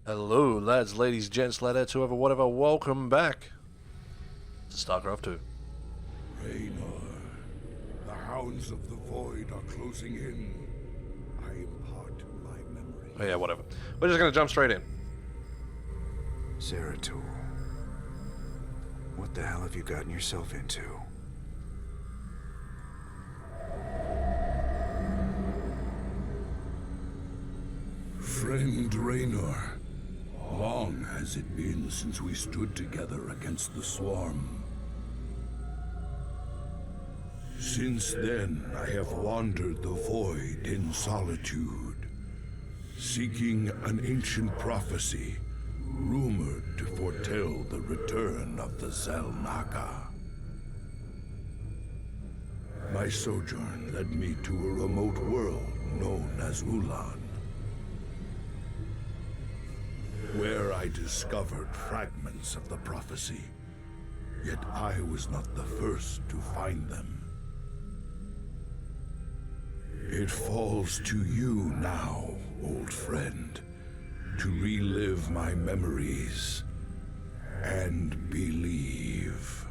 Hello, lads, ladies, gents, ladettes, whoever, whatever, welcome back to Starcraft 2. Raynor, the hounds of the void are closing in. I impart my memory. Oh, yeah, whatever. We're just gonna jump straight in. Zeratul, what the hell have you gotten yourself into? Friend Raynor, long has it been since we stood together against the Swarm. Since then, I have wandered the void in solitude, seeking an ancient prophecy rumored to foretell the return of the Xel'Naga. My sojourn led me to a remote world known as Ulan, where I discovered fragments of the prophecy. Yet I was not the first to find them. It falls to you now, old friend, to relive my memories and believe.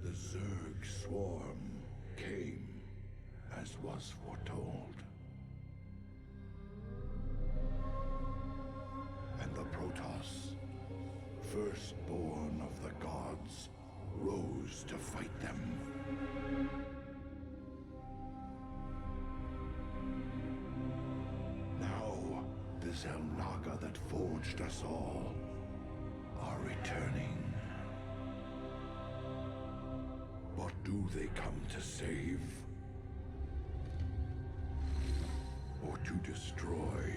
The Zerg swarm came as was foretold. And the Protoss, firstborn of the gods, rose to fight them. Now, the Xel'Naga that forged us all are returning. What do they come to save? Or to destroy?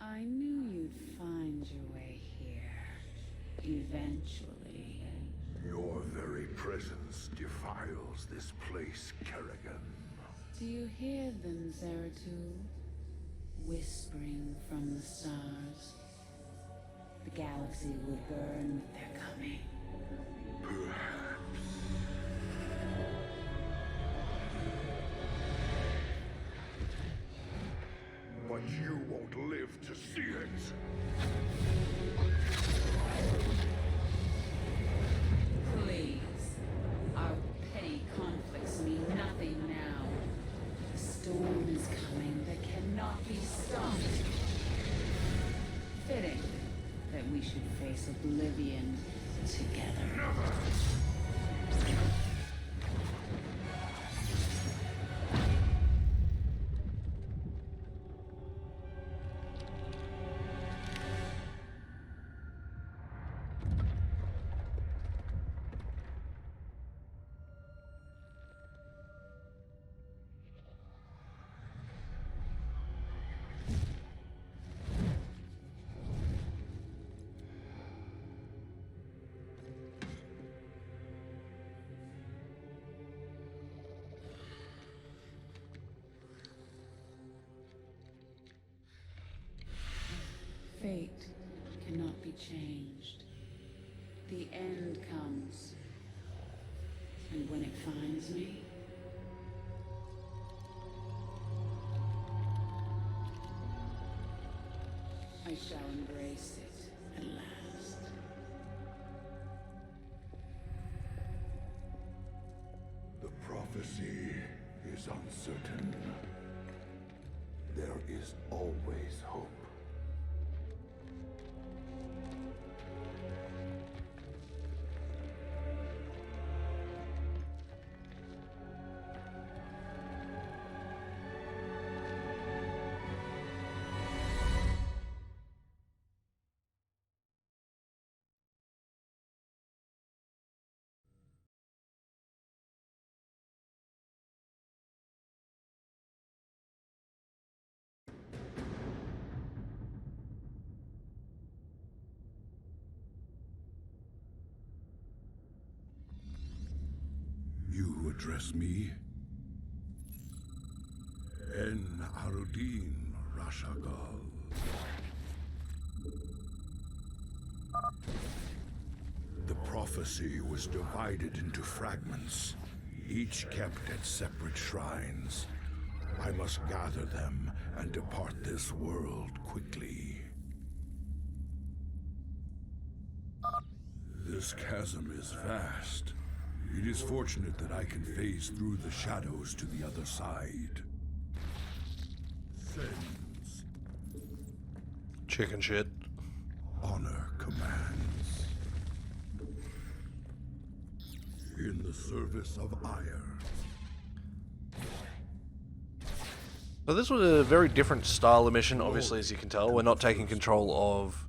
I knew you'd find your way here. Eventually. Your very presence defiles this place, Kerrigan. Do you hear them, Zeratul? Whispering from the stars. The galaxy will burn with their coming. Perhaps. But you won't live to see it. Please. Our petty conflicts mean nothing now. The storm is coming that cannot be stopped. Fitting that we should face oblivion together. Fate cannot be changed. The end comes. And when it finds me. I shall embrace it at last. The prophecy is uncertain. There is always hope. You address me? En Arudin Rashagal. The prophecy was divided into fragments, each kept at separate shrines. I must gather them and depart this world quickly. This chasm is vast. It is fortunate that I can phase through the shadows to the other side. Sends. Chicken shit. Honor commands. In the service of ire. So this was a very different style of mission, obviously, as you can tell. We're not taking control of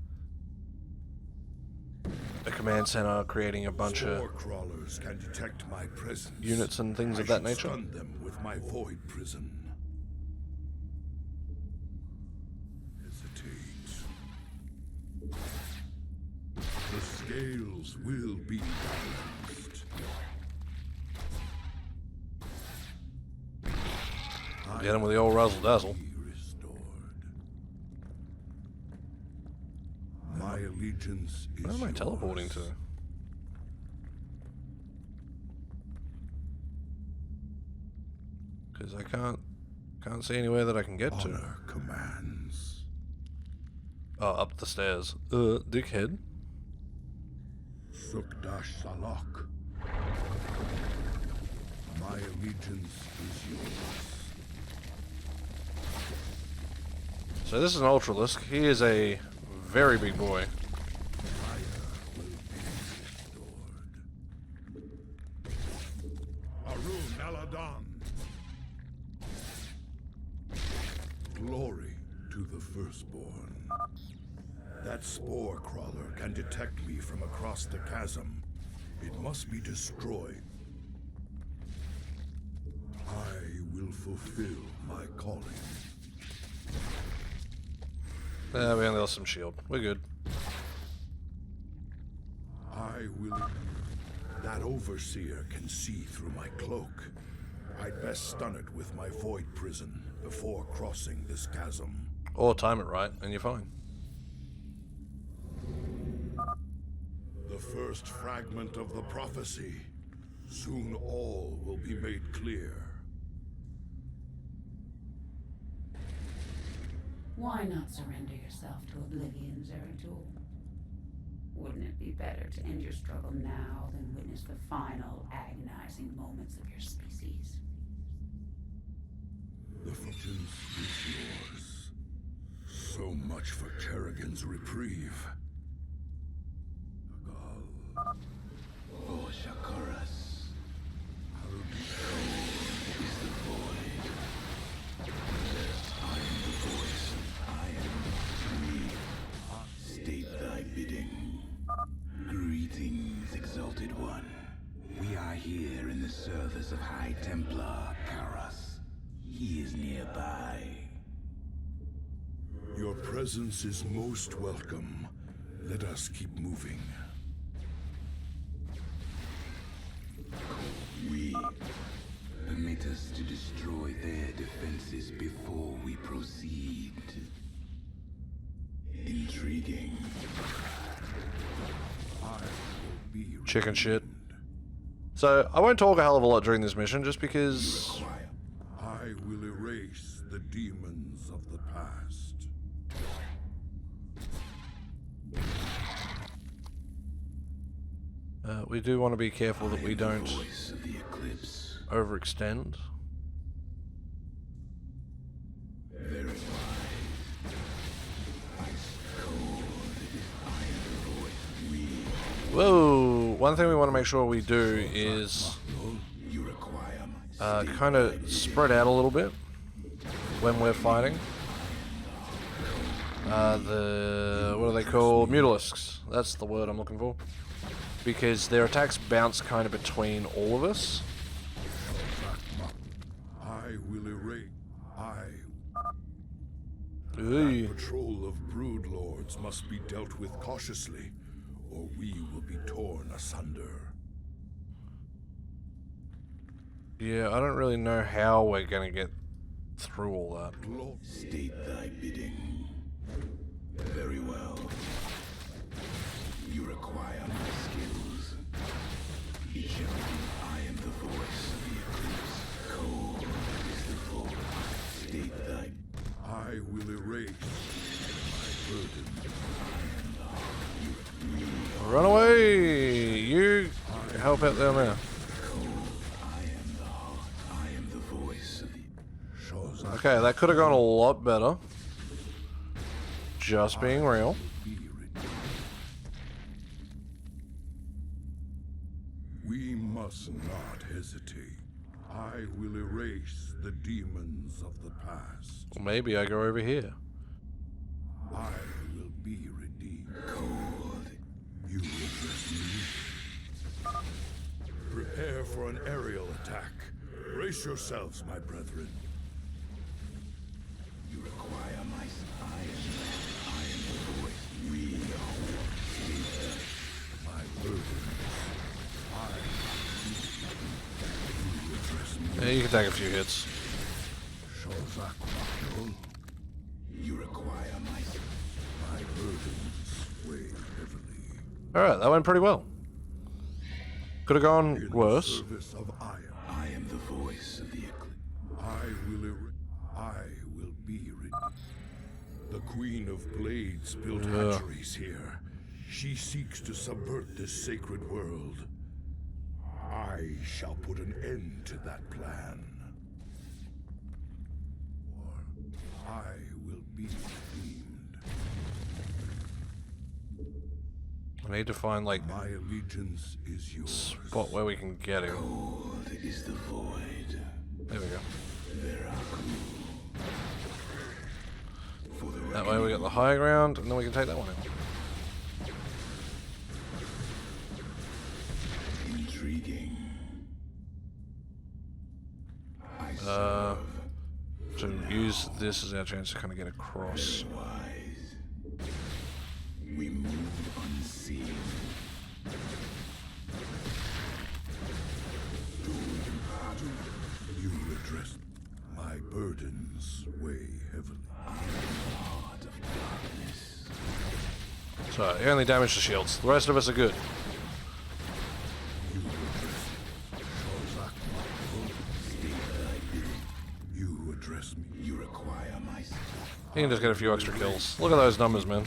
a command center, creating a bunch of Spore crawlers can detect my presence. units and things of that nature. I should stun them with my void prison. Hesitate. The scales will be balanced. Get him with the old razzle dazzle. Be restored. My allegiance is Where am I yours. teleporting to? Because I can't see anywhere that I can get to. Honor commands. Oh, up the stairs. Dickhead. Sukdash Salak. My allegiance is yours. So this is an Ultralisk. He is a very big boy. Fire will be restored. Arun Aladan. Glory to the firstborn. That spore crawler can detect me from across the chasm. It must be destroyed. I will fulfill my calling. We only lost some shield. We're good. I will... That overseer can see through my cloak. I'd best stun it with my void prison before crossing this chasm. Or time it right, and you're fine. The first fragment of the prophecy. Soon all will be made clear. Why not surrender yourself to oblivion, Zeratul? Wouldn't it be better to end your struggle now than witness the final agonizing moments of your species? The vengeance is yours. So much for Kerrigan's reprieve. For Shakuras, is the void. I am the voice. I am me. State thy bidding. Greetings, Exalted One. We are here in the service of High Templar Karas. He is nearby. Your presence is most welcome. Let us keep moving. Permit us to destroy their defenses before we proceed. Intriguing. I will be Chicken shit. So, I won't talk a hell of a lot during this mission, just because... I will erase the demons of the past. We do want to be careful that we don't Voice of the eclipse. overextend. Very wise. Ice cold. I am the voice. We. Whoa! One thing we want to make sure we do is You require my kind of spread out a little bit when we're fighting. What are they called? Mutalisks. That's the word I'm looking for. Because their attacks bounce kind of between all of us. I will erase. Ooh. That patrol of brood lords must be dealt with cautiously, or we will be torn asunder. Yeah, I don't really know how we're gonna get through all that. State thy bidding. Very well. You require my skills. It shall be. I am the voice of the eclipse. Cold is the voice. State thy. I will erase my burden. Run away! You help out down there. I am the heart. I am the voice of the. Okay, that could have gone a lot better. Just being real. We must not hesitate. I will erase the demons of the past. Or maybe I go over here. I will be redeemed. Cold. You address me. Prepare for an aerial attack. Brace yourselves, my brethren. You require my. I am the voice. We are. My burden. Yeah, you can take a few hits. You require my burdens weigh heavily. Alright, that went pretty well. Could have gone In worse. the service of Aya, I am the voice of the eclipse. I will be the Queen of Blades built Yeah. hatcheries here. She seeks to subvert this sacred world. I shall put an end to that plan. Or I will be redeemed. I need to find, like, My allegiance is yours. spot where we can get him. Cold is the void. There we go. For the That way we got the high ground, and then we can take that one out. intriguing. I To use this as our chance to kind of get across. wise. We move unseen. You address my burdens weigh heavily. Heart of darkness. So, he only damaged the shields. The rest of us are good. You address Shazak. You address me. You require my. He can just get a few extra kills. Look at those numbers, man.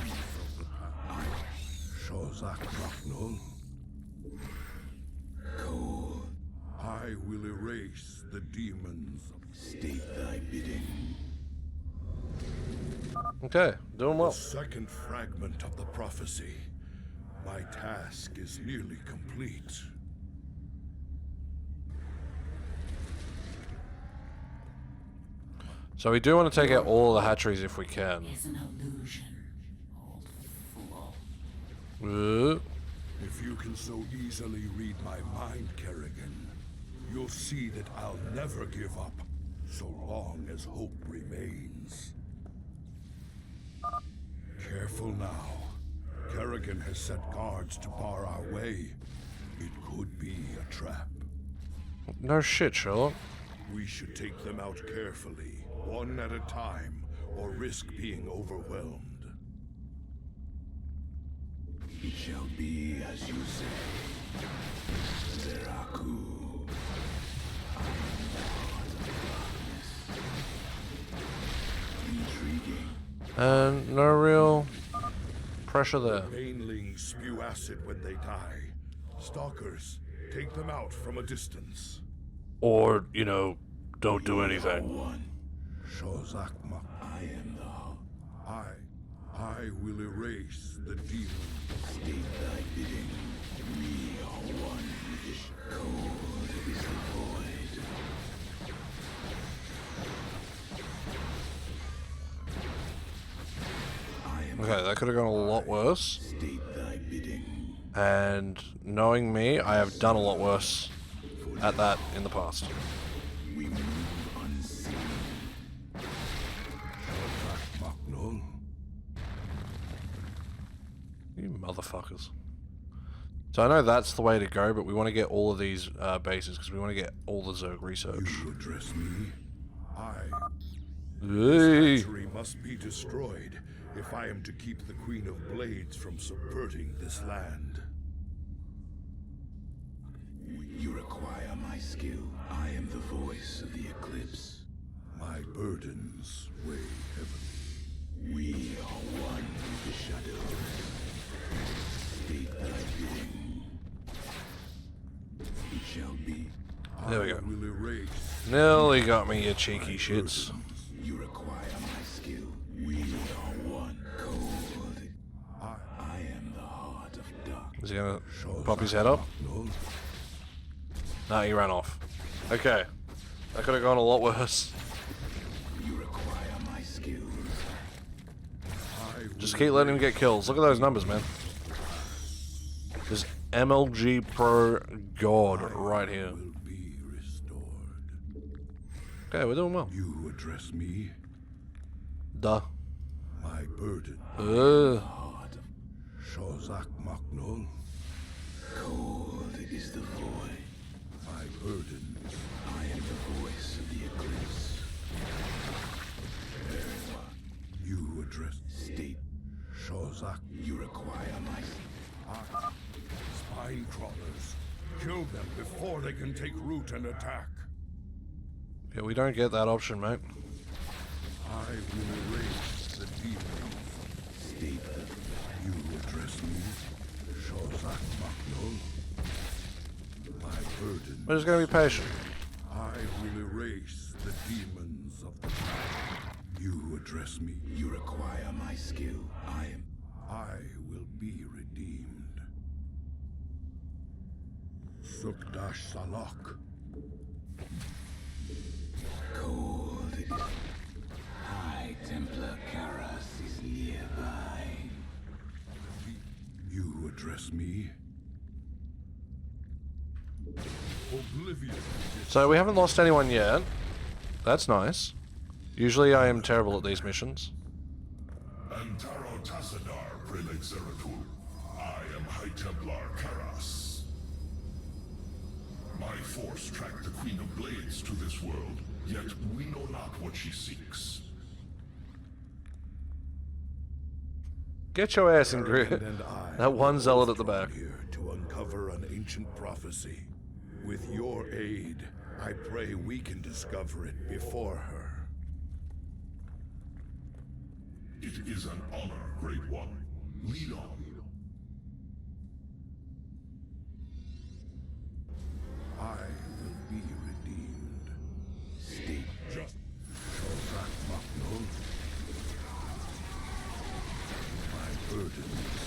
Shazak Raknol. Cold. I will erase the demons. State thy bidding. Okay, doing well. Second fragment of the prophecy. My task is nearly complete. So we do want to take out all the hatcheries if we can. It's an illusion, old fool. If you can so easily read my mind, Kerrigan, you'll see that I'll never give up, so long as hope remains. Careful now. Kerrigan has set guards to bar our way. It could be a trap. No shit, Sherlock. We should take them out carefully, one at a time, or risk being overwhelmed. It shall be as you say. Zeraku. And no real pressure there. Banelings spew acid when they die. Stalkers, take them out from a distance. Or, you know, don't do anything. Shozakmak. I am the I will erase the demon. state thy bidding. We are one with this cold is the void. Okay, that could have gone a lot worse. State thy bidding. And knowing me, I have done a lot worse at that in the past. We move unseen. Maknul. You motherfuckers. So I know that's the way to go, but we want to get all of these bases because we want to get all the Zerg research. You address me. Hey. This hatchery must be destroyed if I am to keep the Queen of Blades from subverting this land. You require my skill. I am the voice of the eclipse. My burdens weigh heavily. We are one with the shadows. State thy bidding. It shall be. There we I go. will erase. Nearly got me, you cheeky shits. You require my skill. We are one. Cold. I am the heart of dark. Is he gonna pop his head up? No, No, he ran off. Okay. That could have gone a lot worse. You require my skills. Just keep letting him get kills. Look at those numbers, man. This MLG Pro God right here. will be restored. Okay, we're doing well. You address me. Duh. My burden. Heart of Shozak Maknul. cold is the void. My burdens. I am the voice of the eclipse. You address. State. Shozak. You require my. Spine crawlers. Kill them before they can take root and attack. Yeah, we don't get that option, mate. I will erase the demons. State. You address me. Shozak Maknul. My burden. We're just gonna be patient. I will erase the demons of the past. You address me. You require my skill. I will be redeemed. Sukdash Salak. Cold. High Templar Karas is nearby. You address me. Oblivion. So we haven't lost anyone yet. That's nice. Usually I am terrible at these missions. Antaro Tassadar, Prelate Zeratul. I am High Templar Karas. My force tracked the Queen of Blades to this world, yet we know not what she seeks. Get your ass in grid. And I That one zealot at the back. here to uncover an ancient prophecy. With your aid, I pray we can discover it before her. It is an honor, Great One. Lead on. I will be redeemed. State. Just Shozak Maknul. My burdens.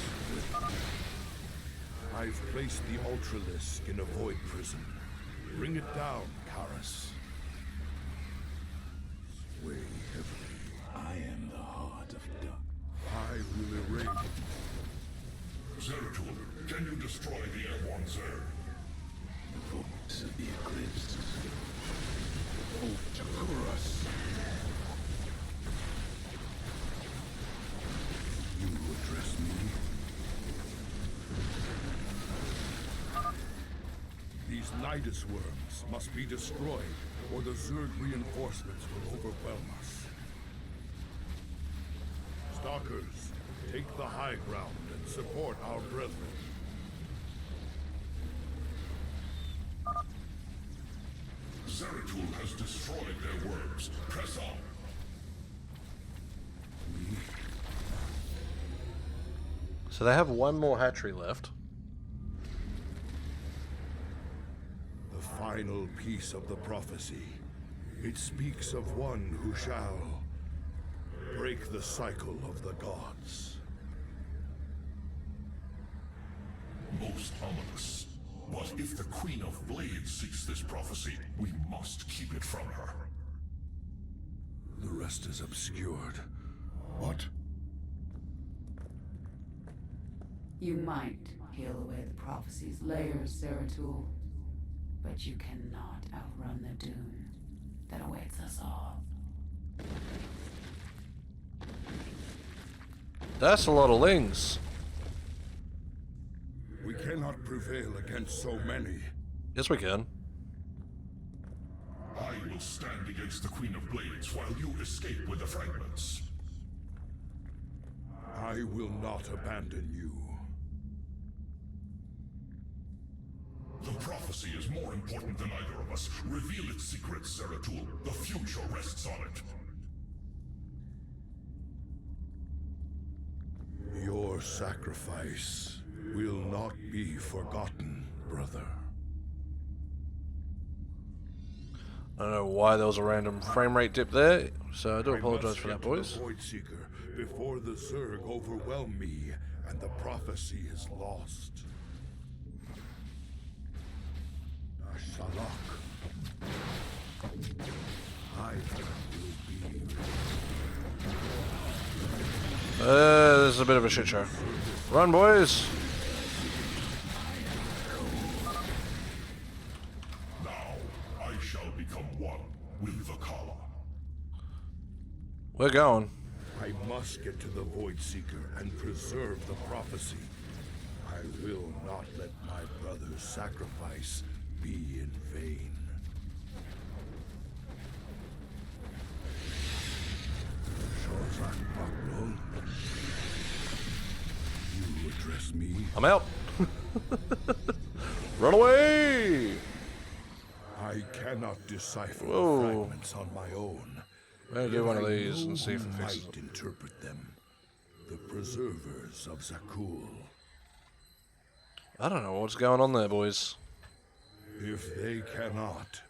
I've placed the Ultralisk in a void prison. Bring it down, Karas. Sway heavily. I am the heart of dark. I will erase. Zeratul, can you destroy the airborne Zerg? The voice of the eclipse. Oh, Takuras. You address me. These Nidus worms must be destroyed, or the Zerg reinforcements will overwhelm us. Stalkers, take the high ground and support our brethren. Zeratul has destroyed their worms. Press on. We So they have one more hatchery left. The final piece of the prophecy. It speaks of one who shall break the cycle of the gods. Most ominous. But if the Queen of Blades seeks this prophecy, we must keep it from her. The rest is obscured. What? You might peel away the prophecy's layers, Zeratul, but you cannot outrun the doom that awaits us all. That's a lot of lings. We cannot prevail against so many. Yes, we can. I will stand against the Queen of Blades while you escape with the fragments. I will not abandon you. The prophecy is more important than either of us. Reveal its secrets, Zeratul. The future rests on it. Your sacrifice will not be forgotten, brother. I don't know why there was a random frame rate dip there, so I do apologize for that, boys. The Void Seeker before the Zerg overwhelm me and the prophecy is lost. Shalak. I will be. This is a bit of a shit show. Run, boys! Now, I shall become one with the Kala. We're going. I must get to the Void Seeker and preserve the prophecy. I will not let my brother's sacrifice be in vain. Shozak Bakrol, you address me? I'm out. Run away! I cannot decipher Whoa. the fragments on my own. I'm gonna do one of I these know and see if who it fixes might it. interpret them. The preservers of Zakul. I don't know what's going on there, boys. If they cannot,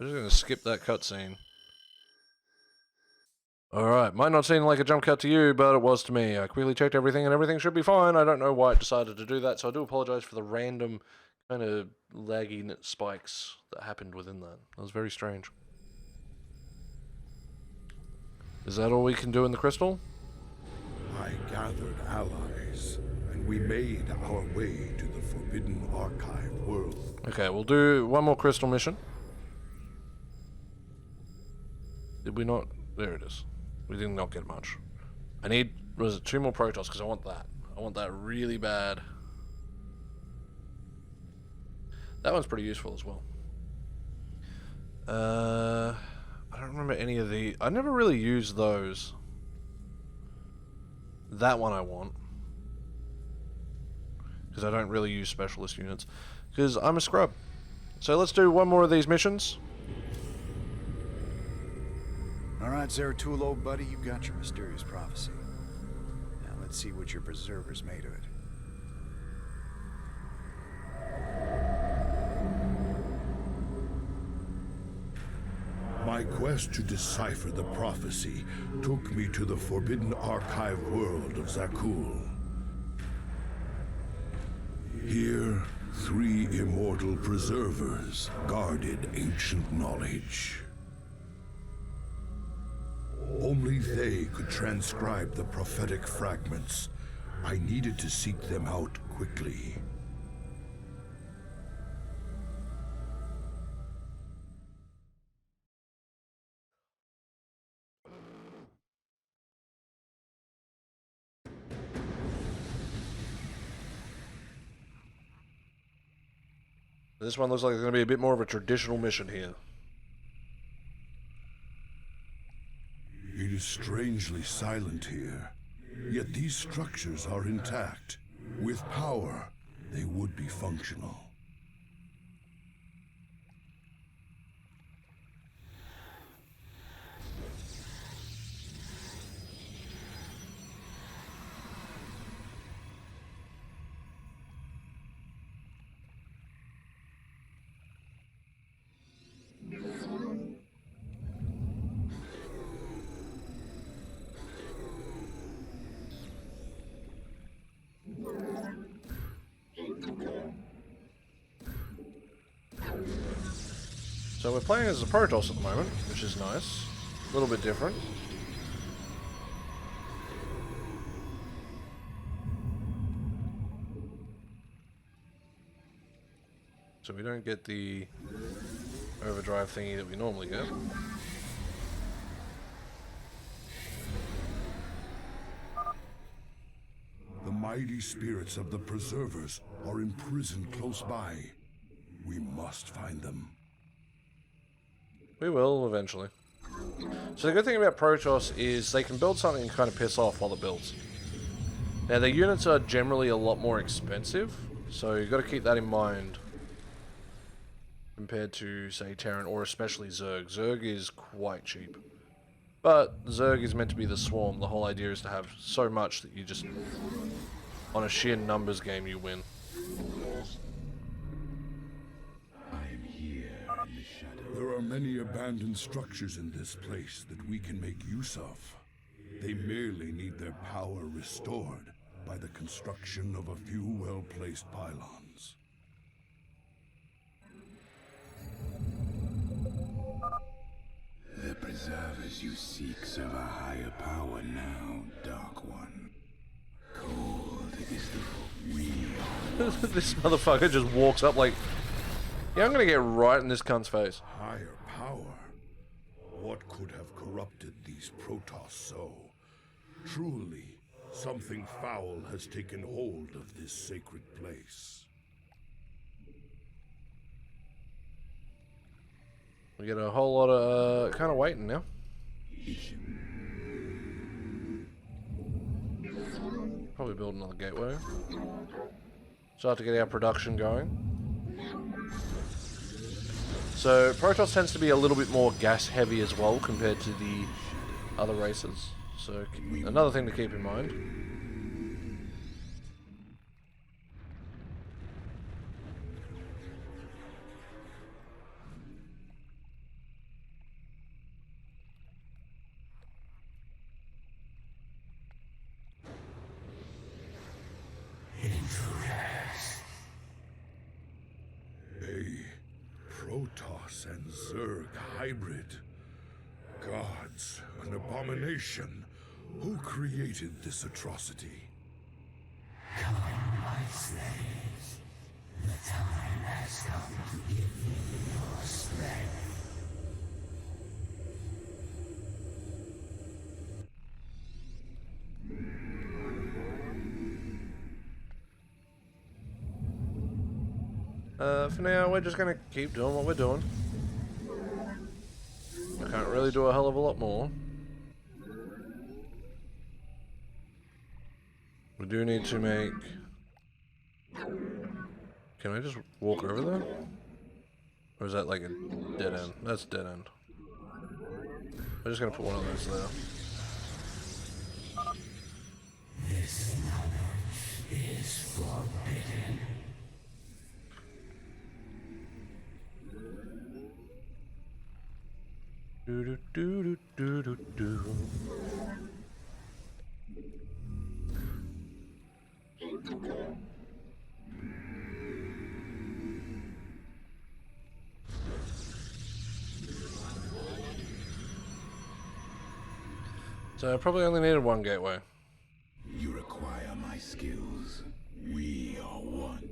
We're just gonna skip that cutscene. Alright, might not seem like a jump cut to you, but it was to me. I quickly checked everything and everything should be fine. I don't know why it decided to do that, so I do apologize for the random kind of laggy spikes that happened within that. That was very strange. Is that all we can do in the crystal? I gathered allies, and we made our way to the Forbidden Archive world. Okay, we'll do one more crystal mission. Did we not? There it is. We did not get much. I need, was it 2 more Protoss, because I want that. I want that really bad. That one's pretty useful as well. I don't remember any of the... I never really used those. That one I want. Because I don't really use specialist units. Because I'm a scrub. So let's do one more of these missions. Alright, Zeratul, old buddy, you got your mysterious prophecy. Now let's see what your preserver's made of it. My quest to decipher the prophecy took me to the Forbidden Archive world of Zakul. Here, 3 immortal preservers guarded ancient knowledge. Only they could transcribe the prophetic fragments. I needed to seek them out quickly. This one looks like it's going to be a bit more of a traditional mission here. It is strangely silent here, yet these structures are intact. With power, they would be functional. So we're playing as a Protoss at the moment, which is nice. A little bit different. So we don't get the overdrive thingy that we normally get. The mighty spirits of the Preservers are imprisoned close by. We must find them. We will, eventually. So the good thing about Protoss is they can build something and kind of piss off while it builds. Now, their units are generally a lot more expensive, so you've got to keep that in mind. Compared to, say, Terran, or especially Zerg. Zerg is quite cheap. But Zerg is meant to be the swarm. The whole idea is to have so much that you just, on a sheer numbers game, you win. I am here in the shadow. There are many abandoned structures in this place that we can make use of. They merely need their power restored by the construction of a few well-placed pylons. The preservers you seek serve a higher power now, Dark One. Cold is the real. This motherfucker just walks up like, yeah, I'm gonna get right in this cunt's face. Higher power? What could have corrupted these Protoss so? Truly, something foul has taken hold of this sacred place. We get a whole lot of kind of waiting now. Probably build another gateway. Start to get our production going. So Protoss tends to be a little bit more gas heavy as well compared to the other races. So another thing to keep in mind. Protoss and Zerg hybrid. Gods, an abomination. Who created this atrocity? Come, my slaves. The time has come to give me your strength. For now, we're just gonna keep doing what we're doing. I can't really do a hell of a lot more. We do need to make... Can I just walk over there? Or is that like a dead end? That's dead end. I'm just gonna put one of those there. This knowledge is forbidden. Do do do do do do. So I probably only needed one gateway. You require my skills. We are one.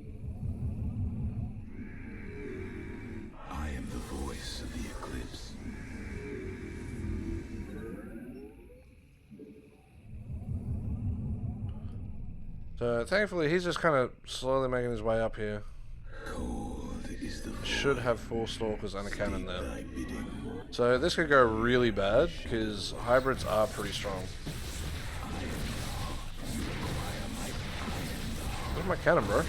I am the voice of the eclipse. So thankfully he's just kind of slowly making his way up here. Cold is the Should have 4 stalkers and a cannon there. thy bidding. So this could go really bad because hybrids are pretty strong. Where's my cannon, bro?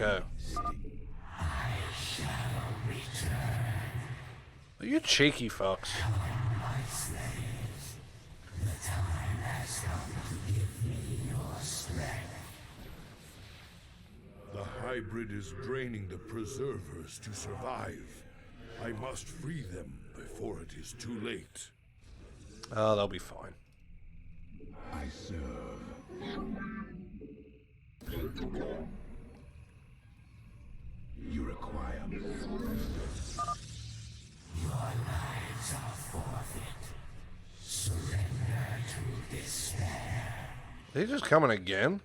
Okay. Are you cheeky fucks? My slaves. The time has come to give me your strength. The hybrid is draining the preservers to survive. I must free them before it is too late. Ah, they'll be fine. I serve. You require more. Your lives are forfeit. Surrender to despair. Is he just coming again?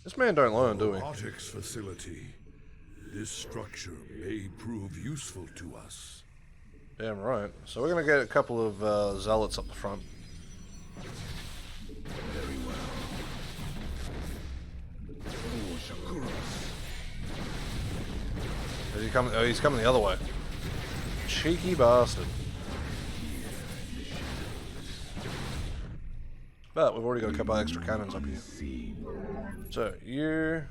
This man don't learn, do we? Robotics facility. This structure may prove useful to us. Damn right. So we're gonna get a couple of zealots up the front. Very well. Oh, Shakuras. Is he coming? Oh, he's coming the other way. Cheeky bastard. But we've already got a couple of extra cannons up here. So you,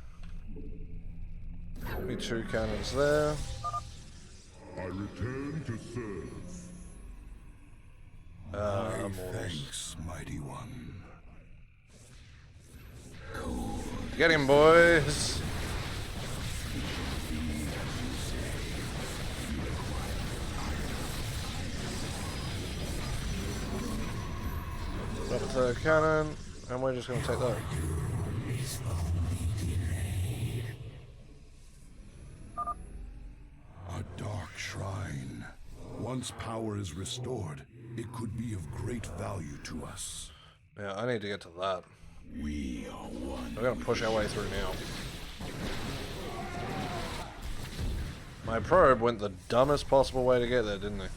me 2 cannons there. I return to serve. Mortals. Thanks, mighty one. Get him, boys. Got a 3rd cannon, and we're just going to take that. A dark shrine. Once power is restored, it could be of great value to us. Yeah, I need to get to that. We are one. We're going to push our way through now. My probe went the dumbest possible way to get there, didn't it?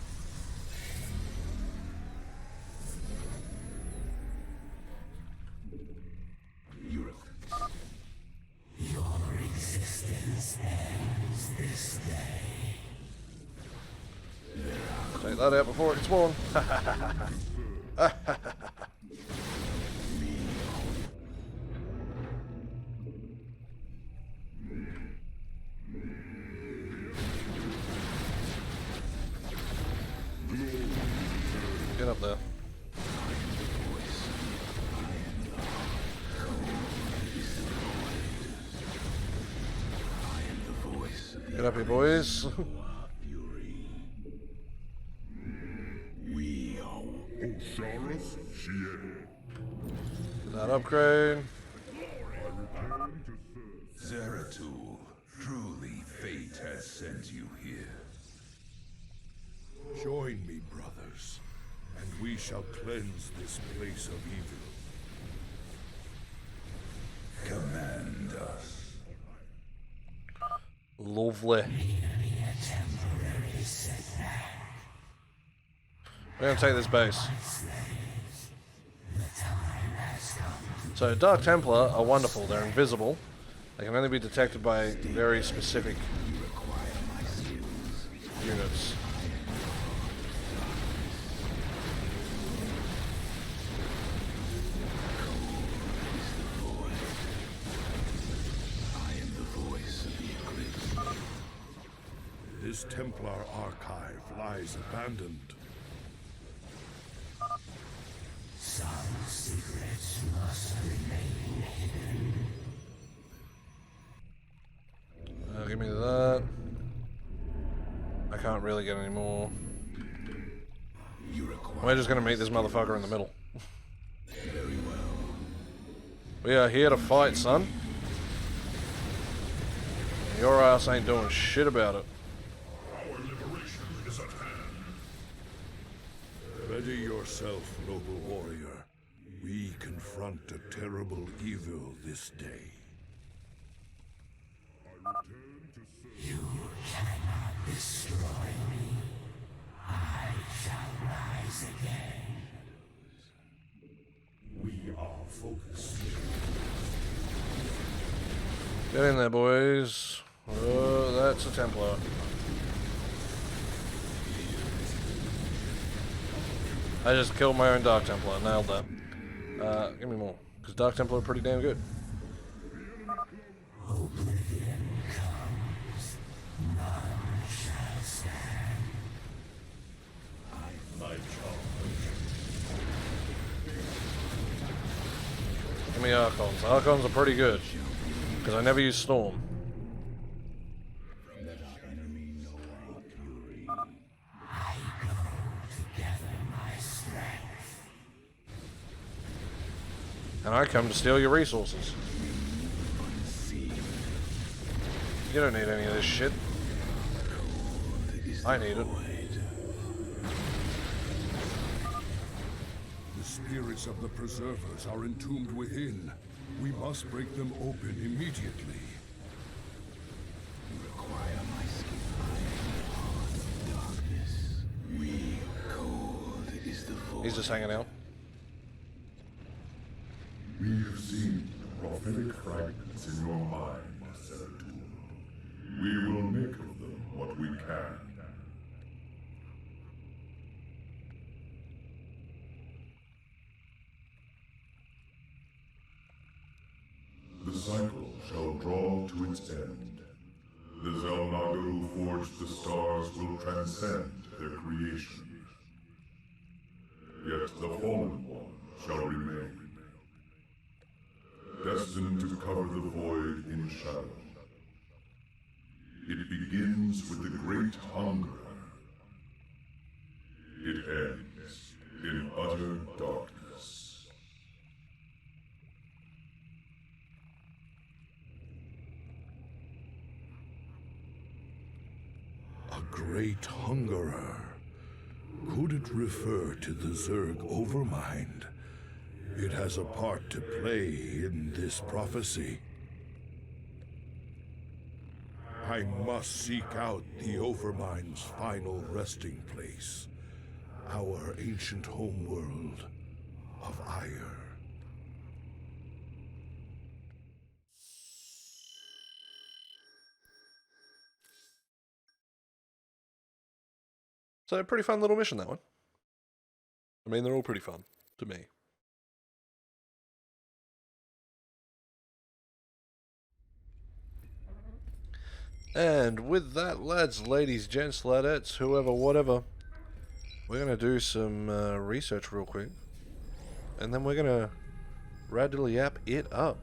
Your existence ends this day. Take that out before it can spawn. Get up there. Get up here, boys. We are Osiris Shien. Get that upgrade. Zeratul. Truly, fate has sent you here. Join me, brothers, and we shall cleanse this place of evil. Command us. Lovely. We're gonna take this base. So Dark Templar are wonderful. They're invisible. They can only be detected by very specific units. This Templar archive lies abandoned. Some secrets must remain hidden. Give me that. I can't really get any more. We're just gonna meet this motherfucker in the middle. Very well. We are here to fight, son. Your ass ain't doing shit about it. Our liberation is at hand. Ready yourself, noble warrior. We confront a terrible evil this day. You cannot destroy me. I shall rise again. We are focused. Get in there, boys. Oh, that's a Templar. I just killed my own Dark Templar. Nailed that. Give me more. Because Dark Templar are pretty damn good. Oblivion comes. None shall stand. My charge. Give me Archons. Archons are pretty good. Because I never use Storm. Let our enemy know our fury. And I come to steal your resources. You don't need any of this shit. I need it. The spirits of the preservers are entombed within. We must break them open immediately. You require my skin iron the darkness. We cold is the void. He's just hanging out. We have seen the prophetic fragments in your mind, Zeratul. We will make of them what we can. The cycle shall draw to its end. The Zelnaga who forged the stars will transcend their creation. Yet the Fallen One shall remain, destined to cover the void in shadow. It begins with the great hunger. It ends in utter darkness. A great hungerer. Could it refer to the Zerg Overmind? It has a part to play in this prophecy. I must seek out the Overmind's final resting place. Our ancient homeworld of ire. So, a pretty fun little mission, that one. I mean, they're all pretty fun, to me. And with that, lads, ladies, gents, ladettes, whoever, whatever, we're going to do some research real quick. And then we're going to radically-yap it up.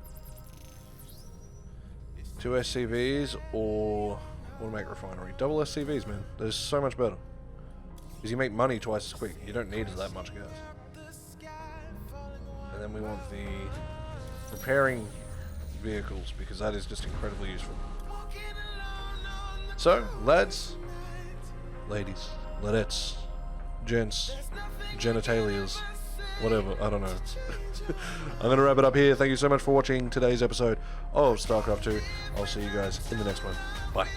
2 SCVs or automatic refinery. Double SCVs, man. They're so much better. Because you make money twice as quick. You don't need that much gas. And then we want the repairing vehicles, because that is just incredibly useful. So, lads, ladies, ladettes, gents, genitalias, whatever, I don't know. I'm going to wrap it up here. Thank you so much for watching today's episode of StarCraft 2. I'll see you guys in the next one. Bye.